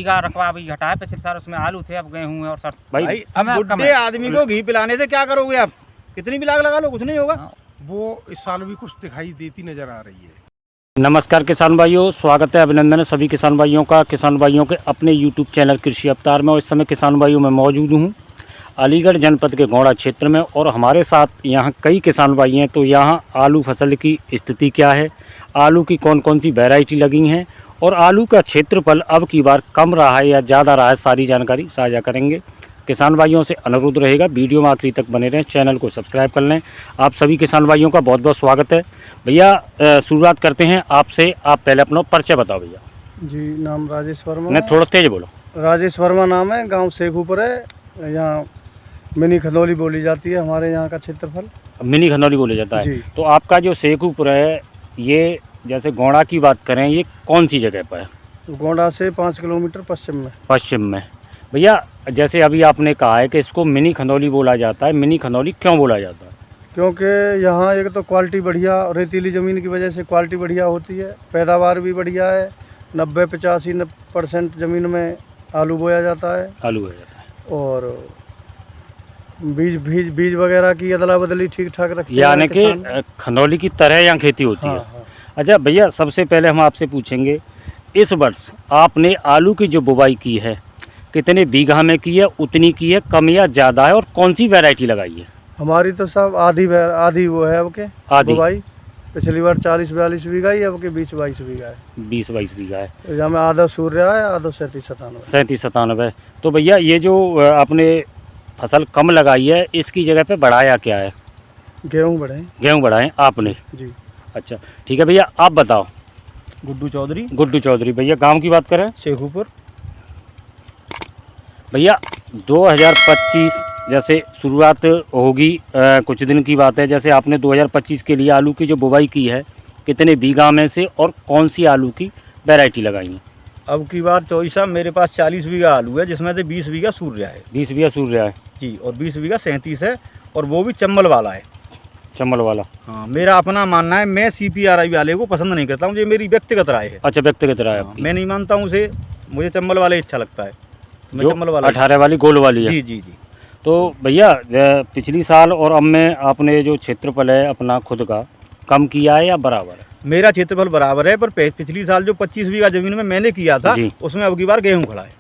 का रकबा भी घटा है। पिछले साल उसमें आलू थे, अब गेहूं है और सर भाई अब बुढ़े आदमी को घी पिलाने से क्या करोगे आप? कितनी भी लाग लगा लो, कुछ नहीं होगा। वो इस साल भी कुछ दिखाई देती नजर आ रही है। नमस्कार किसान भाइयों, स्वागत है, अभिनंदन है सभी किसान भाइयों का। किसान भाइयों के अपने YouTube चैनल कृषि अवतार में। और इस समय किसान भाइयों में मौजूद हूँ अलीगढ़ जनपद के गोंडा क्षेत्र में, और हमारे साथ यहाँ कई किसान भाई हैं। तो यहाँ आलू फसल की स्थिति क्या है, आलू की कौन कौन सी वैरायटी लगी हैं, और आलू का क्षेत्रफल अब की बार कम रहा है या ज़्यादा रहा है, सारी जानकारी साझा करेंगे। किसान भाइयों से अनुरोध रहेगा वीडियो में आखिरी तक बने रहें, चैनल को सब्सक्राइब कर लें। आप सभी किसान भाइयों का बहुत बहुत स्वागत है। भैया शुरुआत करते हैं आपसे, आप पहले अपना परिचय बताओ भैया। जी, नाम राजेश वर्मा। मैं थोड़ा तेज बोलो। राजेश वर्मा नाम है, गांव शेखुपुर है। यहाँ मिनी खंदौली बोली जाती है, हमारे यहाँ का क्षेत्रफल मिनी खंदौली बोला जाता है। जी। तो आपका जो शेखुपुर है, ये जैसे गोंडा की बात करें, ये कौन सी जगह पर है? गोंडा से 5 किलोमीटर पश्चिम में। भैया जैसे अभी आपने कहा है कि इसको मिनी खंदौली बोला जाता है, मिनी खंदौली क्यों बोला जाता है? क्योंकि यहाँ एक तो क्वालिटी बढ़िया, रेतीली ज़मीन की वजह से क्वालिटी बढ़िया होती है, पैदावार भी बढ़िया है। 90-85% ज़मीन में आलू बोया जाता है। आलू हो जाता है, और बीज वगैरह की अदला बदली ठीक ठाक रखती है, यानी कि खंदौली की तरह यहाँ खेती होती है। हाँ। अच्छा भैया, सबसे पहले हम आपसे पूछेंगे, इस वर्ष आपने आलू की जो बुवाई की है कितने बीघा में की है, उतनी की है, कम या ज़्यादा है, और कौन सी वैरायटी लगाई है? हमारी तो सब आधी वो है अब के आधी बुवाई। पिछली बार 40-42 बीघा ही, अब के 20-22 बीघा है। 20-22 बीघा है। यहाँ में आधा सूर्य है, आधा 37-97। 37-97। तो भैया ये जो आपने फसल कम लगाई है, इसकी जगह पे बढ़ाया क्या है? गेहूँ बढ़े। गेहूँ बढ़ाए आपने? जी। अच्छा ठीक है भैया, आप बताओ। गुड्डू चौधरी। गुड्डू चौधरी। भैया गांव की बात करें? शेखुपुर। भैया 2025 जैसे शुरुआत होगी, कुछ दिन की बात है, जैसे आपने 2025 के लिए आलू की जो बुवाई की है, कितने बीघा में से और कौन सी आलू की वैरायटी लगाई है? अब की बार चौधरी साहब मेरे पास 40 बीघा आलू है, जिसमें से 20 बीघा सूर्य है। 20 बीघा सूर्य है जी, और 20 बीघा 37 है, और वो भी चम्बल वाला है। चम्बल वाला। हाँ, मेरा अपना मानना है, मैं CPRI वाले को पसंद नहीं करता हूँ, ये मेरी व्यक्तिगत राय है। अच्छा, व्यक्तिगत राय आपकी। मैं नहीं मानता हूँ उसे, मुझे चम्बल वाले अच्छा लगता है। मैं जो चम्बल वाला 18 वाली गोल वाली है। जी जी जी। तो भैया पिछली साल और अब में आपने जो क्षेत्रफल है अपना खुद का, कम किया है या बराबर है? मेरा क्षेत्रफल बराबर है, पर पिछली साल जो 25 बीघा जमीन में मैंने किया था, उसमें अब की बार गेहूँ खड़ा है।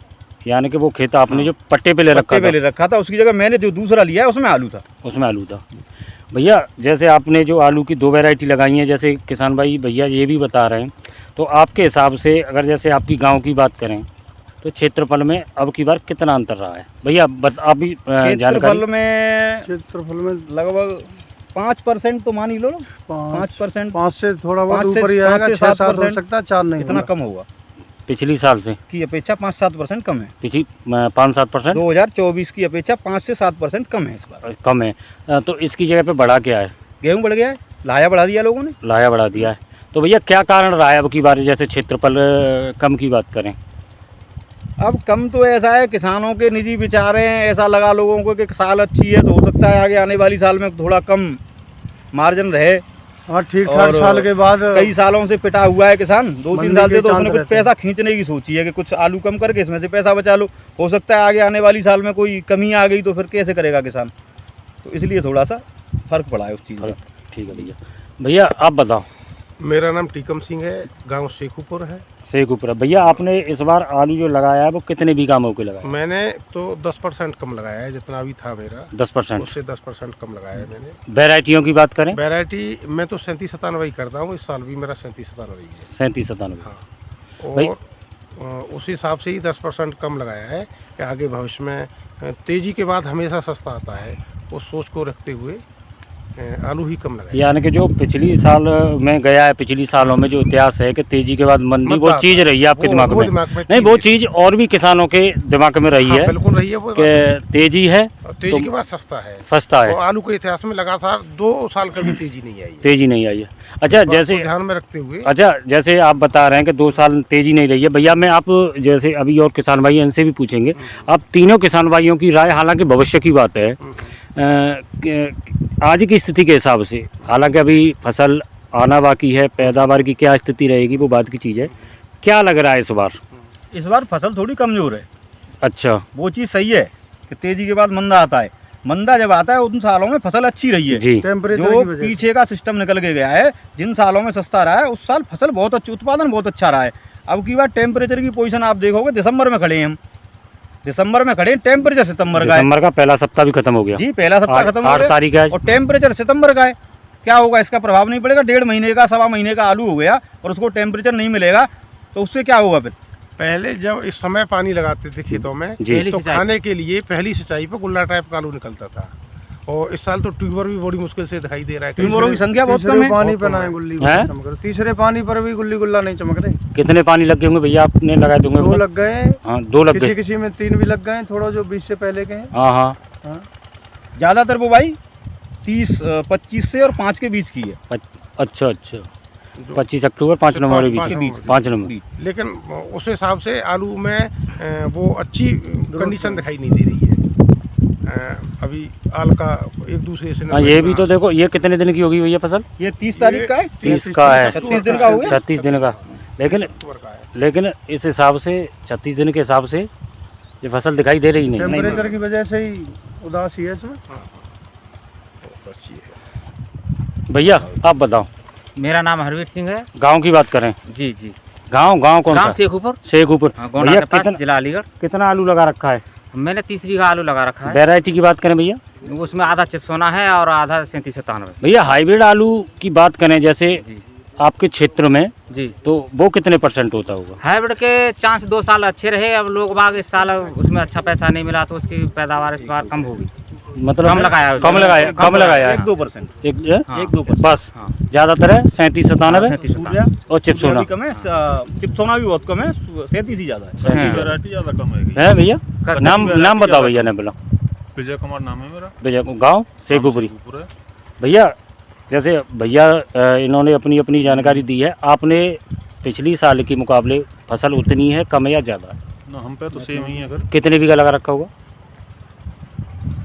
यानी कि वो खेत आपने जो पट्टे पे ले रखा था, उसकी जगह मैंने जो दूसरा लिया है उसमें आलू था। उसमें आलू था। भैया जैसे आपने जो आलू की 2 वैरायटी लगाई हैं, जैसे किसान भाई भैया ये भी बता रहे हैं, तो आपके हिसाब से अगर जैसे आपकी गांव की बात करें तो क्षेत्रफल में अब की बार कितना अंतर रहा है? भैया आप भी क्षेत्रफल में लगभग 5% तो मान ही लो, 5%। 5 से थोड़ा बहुत ऊपर ही आएगा, 6-7 हो सकता है, 4 नहीं, इतना कम होगा। पिछली साल से की अपेक्षा 5-7% कम है। पिछली 5-7%। 2024 की अपेक्षा 5 से 7% कम है इस बार। कम है। तो इसकी जगह पे बढ़ा क्या है? गेहूँ बढ़ गया है, लाया बढ़ा दिया लोगों ने। लाया बढ़ा दिया है। तो भैया क्या कारण रहा है अब की बार जैसे क्षेत्रफल कम की बात करें? अब कम तो ऐसा है, किसानों के निजी विचार हैं, ऐसा लगा लोगों को कि साल अच्छी है तो हो सकता है आगे आने वाली साल में थोड़ा कम मार्जिन रहे। हाँ, ठीक ठाक साल के बाद कई सालों से पिटा हुआ है किसान, 2-3 साल से, तो उसने कुछ पैसा खींचने की सोची है कि कुछ आलू कम करके इसमें से पैसा बचा लो। हो सकता है आगे आने वाली साल में कोई कमी आ गई तो फिर कैसे करेगा किसान, तो इसलिए थोड़ा सा फर्क पड़ा है उस चीज़ में। ठीक है भैया। भैया आप बताओ। मेरा नाम टीकम सिंह है, गांव शेखुपुर है। शेखुपुर। भैया आपने इस बार आलू जो लगाया है वो कितने बीघा में लगाया? मैंने तो 10% कम लगाया है, जितना भी था मेरा 10%, उससे 10% कम लगाया है मैंने। वैरायटियों की बात करें? वैरायटी मैं तो 37-97 करता हूँ, इस साल भी मेरा 37-97 है। 37-97। हाँ, और उस हिसाब से ही 10% कम लगाया है कि आगे भविष्य में तेज़ी के बाद हमेशा सस्ता आता है, उस सोच को रखते हुए आलू ही कम लगाया। यानी कि जो पिछली साल में गया है, पिछली सालों में जो इतिहास है कि तेजी के बाद मंदी, वो चीज़ रही है आपके दिमाग में? नहीं, वो चीज़ और भी किसानों के दिमाग में रही है। बिल्कुल रही है वो कि तेजी है, तेजी के बाद सस्ता है। सस्ता है। आलू के इतिहास में लगातार 2 साल कभी तेजी नहीं आई है। तेजी नहीं आई है। अच्छा, जैसे ध्यान में रखते हुए, अच्छा जैसे आप बता रहे हैं कि 2 साल तेजी नहीं रही है, भैया मैं आप जैसे अभी और किसान भाई इनसे भी पूछेंगे, आप तीनों किसान भाइयों की राय, हालांकि भविष्य की बात है, आज की स्थिति के हिसाब से, हालांकि अभी फसल आना बाकी है, पैदावार की क्या स्थिति रहेगी वो बात की चीज़ है, क्या लग रहा है इस बार? इस बार फसल थोड़ी कमज़ोर है। अच्छा वो चीज़ सही है कि तेज़ी के बाद मंदा आता है। मंदा जब आता है उन सालों में फसल अच्छी रही है। जी टेम्परेचर जो की वजह से। पीछे का सिस्टम निकल के गया है, जिन सालों में सस्ता रहा है उस साल फसल बहुत अच्छी, उत्पादन बहुत अच्छा रहा है। अब की बार टेम्परेचर की पोजीशन आप देखोगे, दिसंबर में खड़े हैं हम, दिसंबर में खड़े हैं, टेम्परेचर सितंबर का है। दिसंबर का पहला सप्ताह भी खत्म हो गया। जी पहला सप्ताह खत्म हो 8 गया तारीख है। और टेम्परेचर सितंबर का है। क्या होगा, इसका प्रभाव नहीं पड़ेगा। 1.5 महीने का, 1.25 महीने का आलू हो गया और उसको टेम्परेचर नहीं मिलेगा तो उससे क्या होगा फिर। पहले जब इस समय पानी लगाते थे खेतों में जी तो खाने के लिए पहली सिंचाई पर गुल्ला टाइप का आलू निकलता था, और इस साल तो ट्यूबर भी बड़ी मुश्किल से दिखाई दे रहा है। ट्यूबरों की संख्या बहुत तीसरे कम है। पानी बहुत पे कम ना है। है गुल्ली हैं? चमक रहे। तीसरे पानी पर भी गुल्ली गुल्ला नहीं चमक रहे। कितने पानी लग गए होंगे भैया, आपने लगाए होंगे? 2 लग गए, हाँ 2 लग किसी गए। किसी में 3 भी लग गए, थोड़ा जो 20 से पहले के हैं। हाँ हाँ हाँ। ज़्यादातर बुवाई 25 से और 5 के बीच की है। अच्छा अच्छा 25 अक्टूबर 5 नवंबर के पाँच बीच, नवंबर। 5 नवंबर। लेकिन उस हिसाब से आलू में वो अच्छी कंडीशन दिखाई नहीं दे रही है। अभी आल का एक दूसरे से हाँ ये भी तो देखो, ये कितने दिन की होगी भैया फसल? ये 30 तारीख का है, 30 का है, 36 दिन का हो गया। 36 दिन का। लेकिन इस हिसाब से 36 दिन के हिसाब से ये फसल दिखाई दे रही नहीं। टेम्परेचर की वजह से ही उदासी है इसमें। अच्छी है। भैया आप बताओ, मेरा नाम हरवीर सिंह है। गांव की बात करें, जी जी। गांव कौन गांव सा? शेखुपुर, शेखुपुर। गोंडा भैया के पास, जिला अलीगढ़। कितना आलू लगा रखा है? मैंने 30 बीघा आलू लगा रखा है। वैरायटी की बात करें भैया, उसमें आधा चिप्सोना है और आधा 3797। भैया हाइब्रिड आलू की बात करें जैसे जी आपके क्षेत्र में, जी। तो वो कितने % होता होगा? हाइब्रिड के चांस 2 साल अच्छे रहे। अब लोग बाग इस साल उसमें अच्छा पैसा नहीं मिला तो उसकी पैदावार इस बार कम होगी। मतलब कम लगाया है। कम लगाया है। 1-2%। हाँ। 1-2%। बस हाँ। ज्यादातर है 3797 सूर्या और चिप्सोना भी कम है, चिप्सोना भी बहुत कम है, 37 ही ज़्यादा है। 37 वैरायटी ज़्यादा कम है। है भैया। कर- नाम बताओ भैया ने बोला। विजय कुमार नाम है मेरा। भैया गाँव शेखुपुरी। शेखुपुर है। भैया जैसे भैया इन्होंने अपनी अपनी जानकारी दी है, आपने पिछली साल के मुकाबले फसल उतनी है, कम है या ज़्यादा है? ना हम पे तो सेम ही है। अगर कितने बीघा लगा रखा होगा?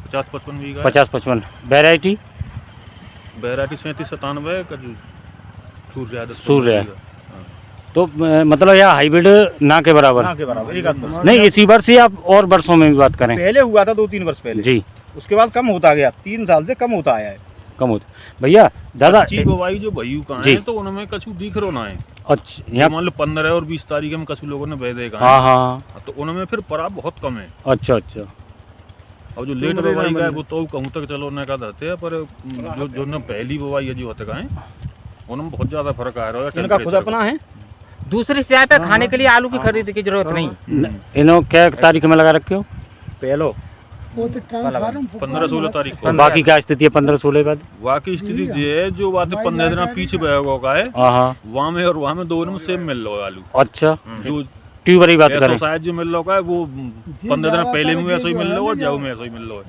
50-55 बीघा है। 50-55। वैरायटी वैरायटी 3797 का जो सूर्य है। हाँ। तो मतलब यह हाइब्रिड ना के बराबर? ना के बराबर, 1-8%। नहीं इसी वर्ष ही आप और वर्षों में भी बात करें? पहले हुआ था 2-3 वर्ष पहले, जी उसके बाद कम होता गया, 3 साल से कम होता आया है। कम होता भैया। दादा अच्छी बुवाई जो भयू का जी। है तो उनमें कछु दिख रो ना है। अच्छा यहाँ मान लो 15 और 20 तारीख में कछु लोगों ने बह देगा, हाँ हाँ तो उनमें फिर पराब बहुत कम है। अच्छा अच्छा और जो लेट बुवाई का है वो तो कहूँ तक चलो न का रहते हैं, पर जो न पहली बुवाई है जो होते का है उनमें बहुत ज़्यादा फर्क आ रहा है। इनका खुद अपना है। दूसरी सिंचाई पे खाने के लिए आलू की खरीद की जरूरत नहीं। इन्हों क्या तारीख में लगा रखे हो? पहलो 15-16 तारीख को। बाकी क्या स्थिति है 15-16 बाद? वाकई स्थिति ये है जो बात 15 दिन पीछे बह का है, हाँ हाँ वहाँ में और वहाँ में दोनों में सेम मिल रहा है आलू। अच्छा जो ट्यूबर की बात ऐसा करें, शायद जो मिल रहा है वो 15 दिन पहले में ऐसा ही मिल रहा है और जाओ में ऐसा ही मिल रहा है।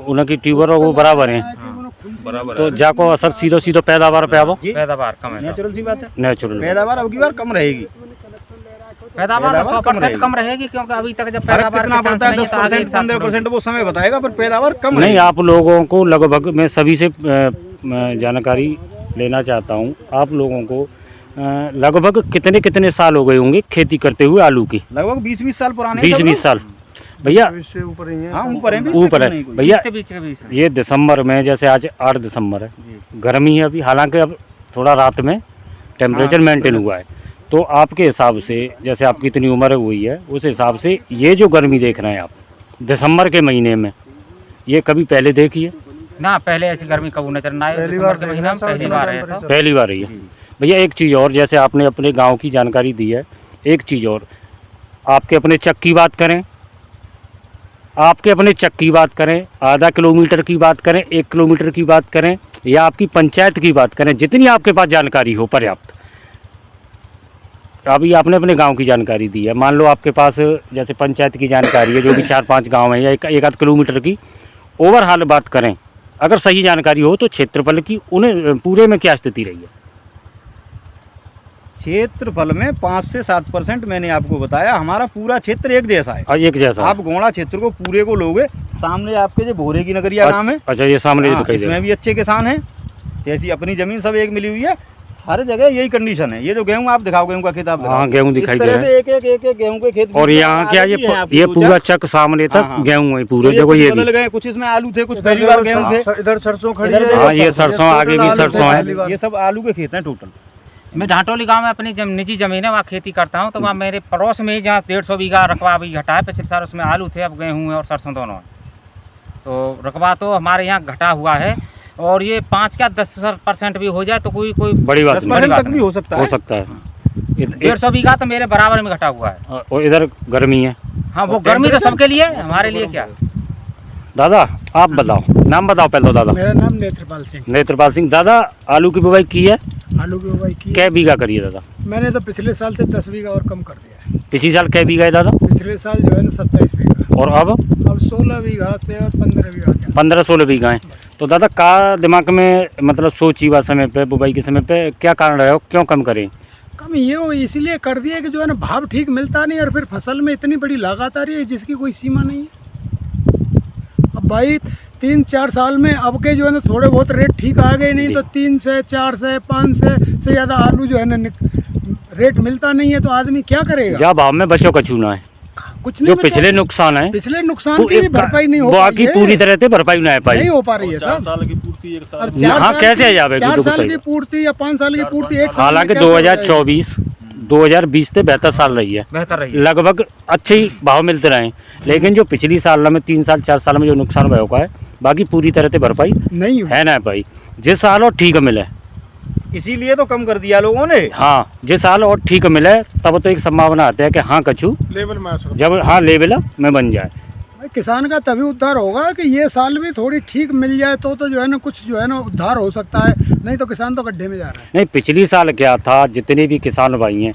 उनकी ट्यूबर और वो बराबर हैं, बराबर तो है। जाको असर सीधो सीधो पैदावार पे आवो। पैदावार कम है। नेचुरल सी बात है। नेचुरल पैदावार अब की बार कम रहेगी। पैदावार पैदावार कम 100% कम रहेगी क्योंकि अभी तक जब फर्क पैदावार कितना के चांस पड़ता है, नहीं है तो आगे 10%, 15% वो समय बताएगा, पर पैदावार कम नहीं। रहेगी। आप लोगों को लगभग मैं सभी से जानकारी लेना चाहता हूँ, आप लोगों को लगभग कितने कितने साल हो गए होंगे खेती करते हुए आलू की? लगभग 20-20 साल पुराने हैं सब 20-20 लोग। साल भैया? इससे ऊपर ही है। हाँ ऊपर है, ऊपर है भैया। के बीच के बीच। ये दिसंबर में, जैसे आज 8 दिसंबर है, गर्मी है अभी, हालांकि अब थोड़ा रात में टेम्परेचर मेंटेन हुआ है, तो आपके हिसाब से जैसे आपकी इतनी उम्र हुई है उस हिसाब से ये जो गर्मी देख रहे हैं आप दिसंबर के महीने में, ये कभी पहले देखी है? ना पहले ऐसी गर्मी कबू नजर ना आई। पहली दिसंबर बार के महीना में पहली बार है ऐसा। पहली बार ही है भैया। एक चीज़ और, जैसे आपने अपने गांव की जानकारी दी है, एक चीज़ और, आपके अपने चक की बात करें, आपके अपने चक की बात करें, आधा किलोमीटर की बात करें, 1 किलोमीटर की बात करें, या आपकी पंचायत की बात करें, जितनी आपके पास जानकारी हो पर्याप्त। अभी आपने अपने गांव की जानकारी दी है, मान लो आपके पास जैसे पंचायत की जानकारी है जो भी 4-5 गांव हैं या 1-8 किलोमीटर की, ओवरऑल बात करें, अगर सही जानकारी हो तो क्षेत्रफल की उन्हें पूरे में क्या स्थिति रही है? क्षेत्रफल में 5 से 7% मैंने आपको बताया। हमारा पूरा क्षेत्र एक जैसा है। एक जैसा आप गोंडा क्षेत्र को पूरे को लोगे, सामने आपके जो भोरे की नगरिया नाम है, अच्छा ये सामने हाँ, दिखाई दे इसमें भी अच्छे किसान हैं। जैसी अपनी जमीन सब एक मिली हुई है, सारे जगह यही कंडीशन है। ये जो गेहूं आप दिखाओ, गेहूं का खेत आप दिखाओ, हाँ, गेहूं दिखाई इस दे तरह रहा से एक गेहूं के खेत। और यहाँ क्या ये पूरा चक सामने तक हाँ। गेहूं है पूरे, तो देखो ये बदल भी। गए, कुछ इसमें आलू थे, कुछ पहली बार गेहूं थे, इधर सरसों खड़ी इधर है। हाँ, ये सरसों, आगे भी सरसों है। ये सब आलू के खेत हैं टोटल। मैं ढाटोली गांव में अपनी निजी जमीन है, वहाँ खेती करता हूँ। तो वहाँ मेरे पड़ोस में ही जहाँ 150 बीघा रकबा अभी घटा है, पिछले साल उसमें आलू थे, अब गेहूँ है और सरसों दोनों है। तो रकबा तो हमारे यहाँ घटा हुआ है, और ये 5 क्या 10% भी हो जाए तो कोई बड़ी बात 10% तक भी हो सकता हो है। सकता है। 150 बीघा तो मेरे बराबर में घटा हुआ है। और इधर गर्मी है। हाँ, वो गर्मी तो सबके लिए, हमारे लिए क्या। दादा आप बताओ, नाम बताओ पहले दादा। मेरा नाम नेत्रपाल सिंह। नेत्रपाल सिंह। दादा आलू की बुवाई की है, आलू की बुवाई की। कै बीघा करी है दादा? मैंने तो पिछले साल से 10 बीघा और कम कर दिया है। पिछली साल कै बीघा है दादा? पिछले साल जो है ना 27 बीघा, और अब 16 बीघा से और 15 बीघा के 15-16 बीघा है। तो दादा का दिमाग में मतलब सोची हुआ समय पे, बुवाई के समय पे क्या कारण रहे हो, क्यों कम करें? कम ये हो इसीलिए कर दिया कि जो है ना भाव ठीक मिलता नहीं, और फिर फसल में इतनी बड़ी लागत आ रही है जिसकी कोई सीमा नहीं है। अब भाई 3-4 साल में अब के जो है ना थोड़े बहुत रेट ठीक आ गए, नहीं तो 3 से 4 से 5 से ज़्यादा आलू जो है ना रेट मिलता नहीं है, तो आदमी क्या करेगा? क्या भाव में बच्चों का चूना है, कुछ नहीं जो बचा। पिछले नुकसान है, पिछले नुकसान की भी भरपाई नहीं हो बाकी पाई पूरी है। तरह से भरपाई नहीं पाई। नहीं हो पा रही है 4 साहब। साल की पूर्ति एक साल अब में। हाँ, कैसे जावे? 4 बिल्कुल साल सही। की पूर्ति या 5 साल की पूर्ति एक साल में हालांकि कैसे हो जाएगी? 2024-2020 से बेहतर साल रही है, बेहतर रही। लगभग अच्छे ही भाव मिलते रहे। लेकिन जो पिछली साल में 3 साल 4 साल में जो नुकसान हुआ हुआ है, बाकी पूरी तरह से भरपाई नहीं हुई। है ना भाई। जिस साल और ठीक मिले, इसीलिए तो कम कर दिया लोगों ने। हाँ, जिस साल और ठीक मिले तब तो एक संभावना आती है कि हाँ कछु लेवल में आ सकता जब हाँ लेवल में बन जाए। भाई किसान का तभी उद्धार होगा कि ये साल भी थोड़ी ठीक मिल जाए, तो जो है ना कुछ जो है ना उद्धार हो सकता है, नहीं तो किसान तो गड्ढे में जा रहा है। नहीं, पिछली साल क्या था, जितने भी किसान भाई हैं,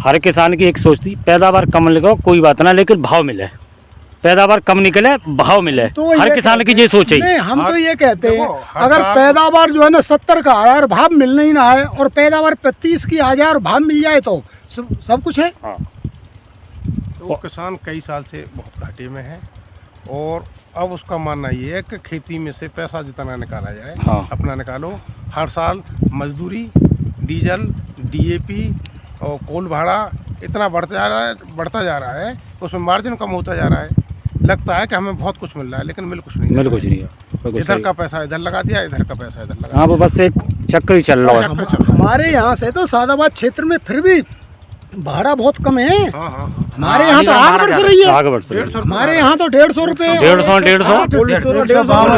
हर किसान की एक सोच थी, पैदावार कम निकलो कोई बात ना, लेकिन भाव मिले। पैदावार कम निकले, भाव मिले, तो हर ये किसान की कहते ये सोच है। नहीं, हम तो ये कहते हैं देखो, हर अगर साल- पैदावार जो है ना 70 का आ रहा है और भाव मिलना ही ना है, और पैदावार 35 की आ जाए और भाव मिल जाए, तो सब कुछ है। हाँ, तो किसान कई साल से बहुत घाटे में है, और अब उसका मानना ये है कि खेती में से पैसा जितना निकाला जाए हाँ। अपना निकालो। हर साल मजदूरी, डीजल, डीएपी और कोल भाड़ा इतना बढ़ता जा रहा है, उसमें मार्जिन कम होता जा रहा है। लगता है कि हमें बहुत कुछ मिल रहा है, लेकिन मिल कुछ नहीं। मिल कुछ नहीं है, बिल्कुल इधर सही। का पैसा इधर लगा दिया, इधर का पैसा इधर लगा हाँ, वो बस एक चक्कर ही चल रहा है। हमारे यहाँ से तो सादाबाद क्षेत्र में फिर भी भाड़ा बहुत कम है। दिया। हाँ हाँ, हमारे यहाँ तो आग बढ़ रही है। आगे बढ़ सकते हैं। हमारे यहाँ तो 150 रुपये। 150 कोल्ड स्टोर में 152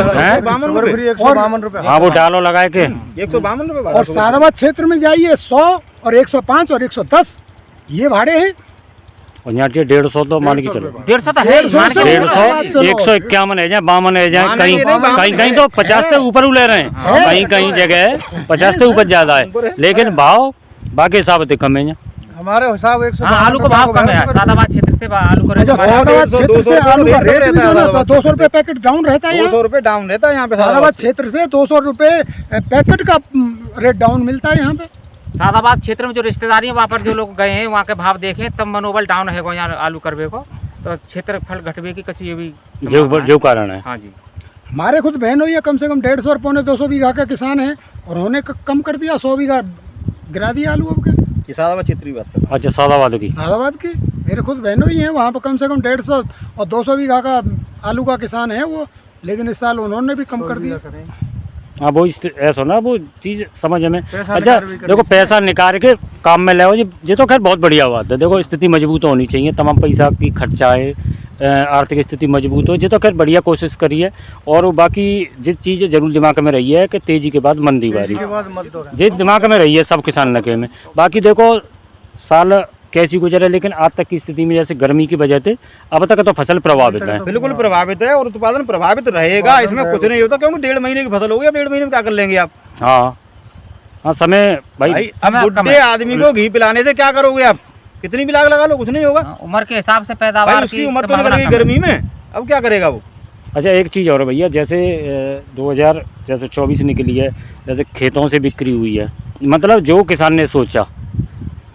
रुपये। 152 रुपये। हाँ, वो डालो लगाए के 152 रुपये और सादाबाद क्षेत्र में जाइए 100 और 105 और 110 ये भाड़े हैं। और यहाँ के 150 तो मान के चलो, 150 तो है ही, मान के 150 चलो। 151 है जाए, 52 है जाए, मानेंगे कहीं नहीं, बावन कहीं कहीं तो 50 से ऊपर ले रहे हैं, कहीं कहीं जगह 50 से ऊपर ज़्यादा है, लेकिन भाव बाकी हिसाब से कम है। हमारे हिसाब 152 हाँ, आलू का भाव कम है सादाबाद क्षेत्र से। आलू का रेट अच्छा, सादाबाद क्षेत्र से आलू का रेट भी जो है 200 रुपये पैकेट डाउन रहता है। 200 रुपये डाउन रहता है यहाँ पे सादाबाद क्षेत्र से 200 रुपये पैकेट का रेट डाउन मिलता है यहाँ पे। सादाबाद क्षेत्र में जो रिश्तेदारी है, वहाँ पर जो लोग गए हैं, वहाँ के भाव देखें तब मनोबल डाउन है यहाँ आलू करवे को, तो क्षेत्र फल घटवे की कच्ची ये भी जो कारण है। हाँ जी। हमारे खुद बहन हुई है, कम से कम 150 और 250 बीघा का किसान है, और उन्होंने कम कर दिया, 100 बीघा गिरा दिया आलू अब के। सादाबाद क्षेत्र की बात कर। अच्छा, सादाबाद की। सादाबाद की मेरे खुद बहन हुई हैं, वहाँ पर कम से कम 150 और 200 बीघा का आलू का किसान है वो, लेकिन इस साल उन्होंने भी कम कर दिया। हाँ, वो ऐसा ना, वो चीज़ समझ में। अच्छा देखो, पैसा निकाल के काम में लाओ, ये तो खैर बहुत बढ़िया बात है। देखो, स्थिति मजबूत होनी चाहिए, तमाम पैसा की खर्चा है, आर्थिक स्थिति मजबूत हो, ये तो खैर बढ़िया कोशिश करी है। और बाकी जिस चीज़ जरूर दिमाग में रही है कि तेजी के बाद मंदी बारी, ये दिमाग में रही है सब किसान नके में। बाकी देखो साल कैसी गुजरे, लेकिन आज तक की स्थिति में जैसे गर्मी की वजह से अब तक तो फसल प्रभावित है। बिल्कुल प्रभावित है, और उत्पादन प्रभावित रहेगा, इसमें कुछ नहीं होता, क्योंकि 1.5 महीने की फसल होगी। अब 1.5 महीने में क्या कर लेंगे आप? हाँ हाँ, समय भाई अब बुढ़े आदमी को घी पिलाने से क्या करोगे आप? कितनी भी लाग लगा लो, कुछ नहीं होगा। उम्र के हिसाब से पैदावार भाई उसकी उम्र तो निकल गई गर्मी में, अब क्या करेगा वो? अच्छा, एक चीज़ और है भैया, जैसे 2024 निकली है, जैसे खेतों से बिक्री हुई है, मतलब जो किसान ने सोचा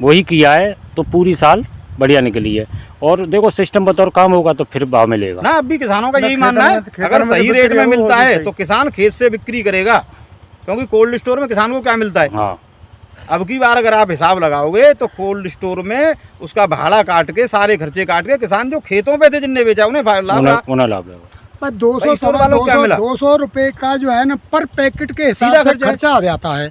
वही किया है, तो पूरी साल बढ़िया निकली है। और देखो, सिस्टम बतौर काम होगा तो फिर भाव मिलेगा ना। अब भी किसानों का यही मानना है, अगर सही रेट में मिलता है तो किसान खेत से बिक्री करेगा, क्योंकि कोल्ड स्टोर में किसान को क्या मिलता है? हाँ, अब की बार अगर आप हिसाब लगाओगे तो कोल्ड स्टोर में उसका भाड़ा काट के सारे खर्चे काट के किसान जो खेतों पे थे जिनने बेचा उन्हें लाभ रहा। उन्हें लाभ लगा। पर 200 स्टोर वालों को क्या मिला? 200 रुपए का जो है ना पर पैकेट के हिसाब सीधा से खर्चा है। खर्चा आ जाता है।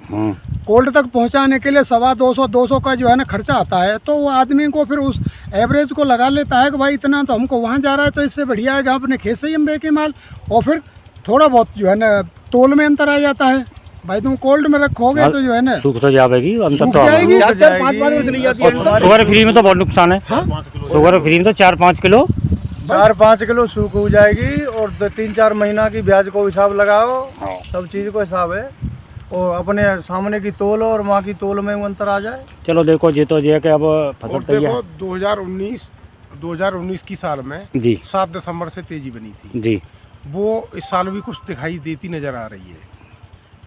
कोल्ड तक पहुंचाने के लिए 200 का जो है ना खर्चा आता है, तो वो आदमी को फिर उस एवरेज को लगा लेता है कि भाई इतना तो हमको वहाँ जा रहा है, तो इससे बढ़िया है कि अपने खेत से ही हम बेचे माल, और फिर थोड़ा बहुत जो है ना तोल में अंतर आ जाता है। भाई तुम कोल्ड में रखोगे तो जो है ना सूख तो जाएगी, अंतर सूख तो जाएगी। 4-5 में चली जाती है। शुगर फ्री में तो बहुत नुकसान है। शुगर फ्री में तो 4-5 किलो 4-5 किलो सूख हो जाएगी, और 3-4 महीना की ब्याज को हिसाब लगाओ, सब चीज़ को हिसाब है, और अपने सामने की तोल और माँ की तोल में वो अंतर आ जाए। चलो देखो ये तो ये कि अब फसल और तैयार। देखो 2019 की साल में जी 7 दिसंबर से तेजी बनी थी, जी वो इस साल भी कुछ दिखाई देती नज़र आ रही है,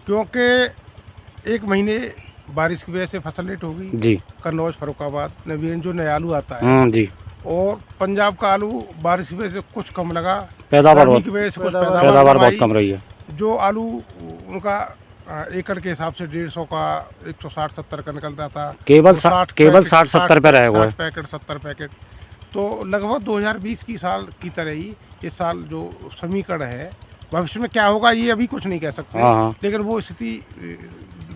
क्योंकि 1 महीने बारिश की वजह से फसल लेट हो गई। जी कन्नौज, फरुखाबाद, नवीन जो नया आलू आता है, जी। और पंजाब का आलू बारिश की वजह से कुछ कम लगा, पैदावार गर्मी बहुत की वजह से कुछ पैदावार बहुत आई। कम रही है। जो आलू उनका एकड़ के हिसाब से 150 का 160-70 का निकलता था, केवल तो 60-70 पे रहे हुए 60 पैकेट 70 पैकेट, तो लगभग 2020 की साल की तरह ही इस साल जो समीकरण है, भविष्य में क्या होगा ये अभी कुछ नहीं कह सकते, हाँ। लेकिन वो स्थिति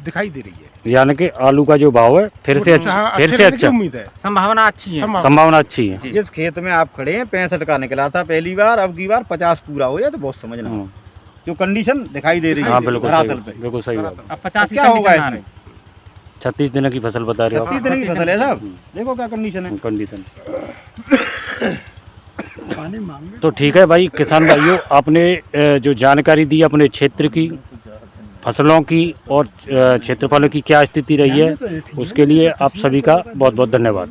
दिखाई दे रही है, यानी कि आलू का जो भाव है फिर से अच्छा उम्मीद है, संभावना अच्छी है। संभावना अच्छी है। जिस खेत में आप खड़े हैं 65 का निकला था पहली बार, अब की बार 50 पूरा हो जाए तो बहुत समझना जो कंडीशन दिखाई दे रही है। हाँ बिल्कुल धरातल सही, पे बिल्कुल सही बात। अब 50 की क्या होगा कंडीशन आ रही। 36 दिन की फसल बता रहे हो 36 दिन की फसल है साहब, देखो क्या कंडीशन है। कंडीशन। पानी मांगे तो ठीक है भाई, किसान भाइयों आपने जो जानकारी दी अपने क्षेत्र की फसलों की और क्षेत्रफलों की क्या स्थिति रही है, उसके लिए आप सभी का बहुत बहुत धन्यवाद।